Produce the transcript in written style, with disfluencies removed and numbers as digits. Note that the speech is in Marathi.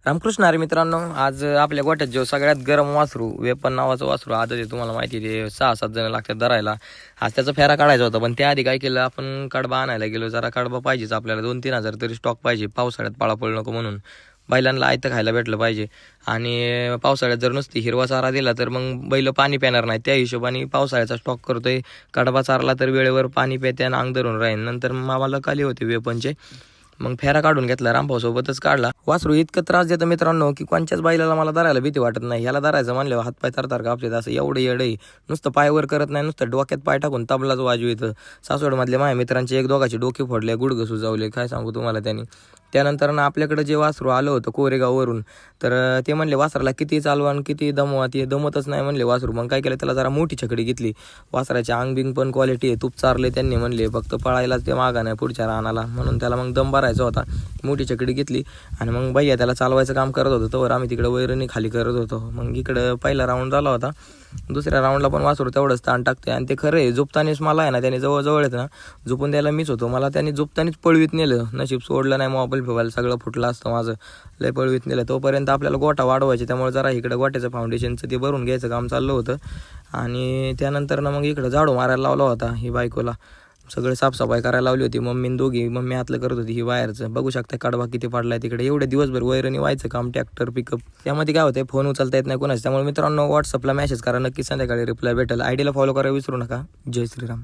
रामकृष्ण हरी मित्रांनो, आज आपल्या गोठ्यात जो सगळ्यात गरम वासरू वेपन नावाचं वासरू आदत आहे. तुम्हाला माहिती आहे ते 6-7 जण लागतात धरायला. आज त्याचा फेरा काढायचा होता, पण त्याआधी काय केलं आपण, कडबा आणायला गेलो. जरा कडबा पाहिजेच आपल्याला, 2-3 हजार तरी स्टॉक पाहिजे, पावसाळ्यात पाळापळ नको म्हणून. बैलांना आयतं खायला भेटलं पाहिजे. आणि पावसाळ्यात जर नुसती हिरवा चारा दिला तर मग बैल पाणी पिणार नाही. त्या हिशोबाने पावसाळ्याचा स्टॉक करतोय. कडबा चारला तर वेळेवर पाणी पिते आणि अंग धरून राहील. नंतर मामाला काली होते वेपनचे, मग फेरा काढून घेतला, रामभाऊ सोबतच काढला. वासरू इतकं त्रास देतं मित्रांनो की कोणच्याच बैलाला मला धरायला भीती वाटत नाही. ह्याला धरायचं म्हणल्यावर हातपाय तरतार कापतात. असं एवढं येडं, नुसतं पायवर करत नाही, नुसतं डोक्यात पाय टाकून तबलाच वाजवितं. सासवडमधल्या माझ्या मित्रांचे 1-2 डोके फोडले, गुडघं सुजावले, काय सांगू तुम्हाला त्यांनी. त्यानंतर ना आपल्याकडे जे वासरू आलं होतं कोरेगाववरून, तर ते म्हणले वासराला किती चालवा आणि किती दमवा, ते दमतच नाही म्हणले वासरू. मग काय केलं, त्याला जरा मोठी छकडी घेतली. वासराचे अंगबिंग पण क्वालिटी आहे, तूप चारले त्यांनी म्हणले, फक्त पळायलाच ते मागा नाही पुढच्या रानाला, म्हणून त्याला मग दम भरायचा होता. मोठी छकडी घेतली आणि मग भैया त्याला चालवायचं काम करत होतं. तर आम्ही तिकडे वैरणी खाली करत होतो. मग इकडं पहिला राऊंड झाला होता. दुसऱ्या राऊंडला पण वासरू तेवढंच ताण टाकते. आणि ते खरं आहे, झोपतानीच मला आहे ना त्याने जवळ येतं ना, झोपून द्यायला मीच होतो. मला त्याने झोपतानीच पळवीत नेलं. नशीब सोडलं नाही, मोबाईल फिवायला सगळं फुटलं असतं माझं. लय पळवीत नेलं. तोपर्यंत आपल्याला गोठा वाढवायचे, त्यामुळे जरा इकडं गोठ्याचं फाउंडेशनचं ते भरून घ्यायचं काम चाललं होतं. आणि त्यानंतर ना मग इकडं झाडू मारायला लावला होता ही बायकोला. सगळे साफसफाई करायला लावली होती. मम्मी हातलं करत होती ही वायरचं. बघू शकता कडबा किती पडलाय तिकडे. एवढे दिवसभर वैरणी व्हायचं काम, ट्रॅक्टर पिकअप. त्यामध्ये काय होतं, फोन उचलता येत नाही कोणाचं. त्यामुळे मित्रांनो व्हॉट्सअपला मेसेज करा, नक्की संध्याकाळी रिप्लाय भेटेल. आयडीला फॉलो करायला विसरू नका. जय श्रीराम.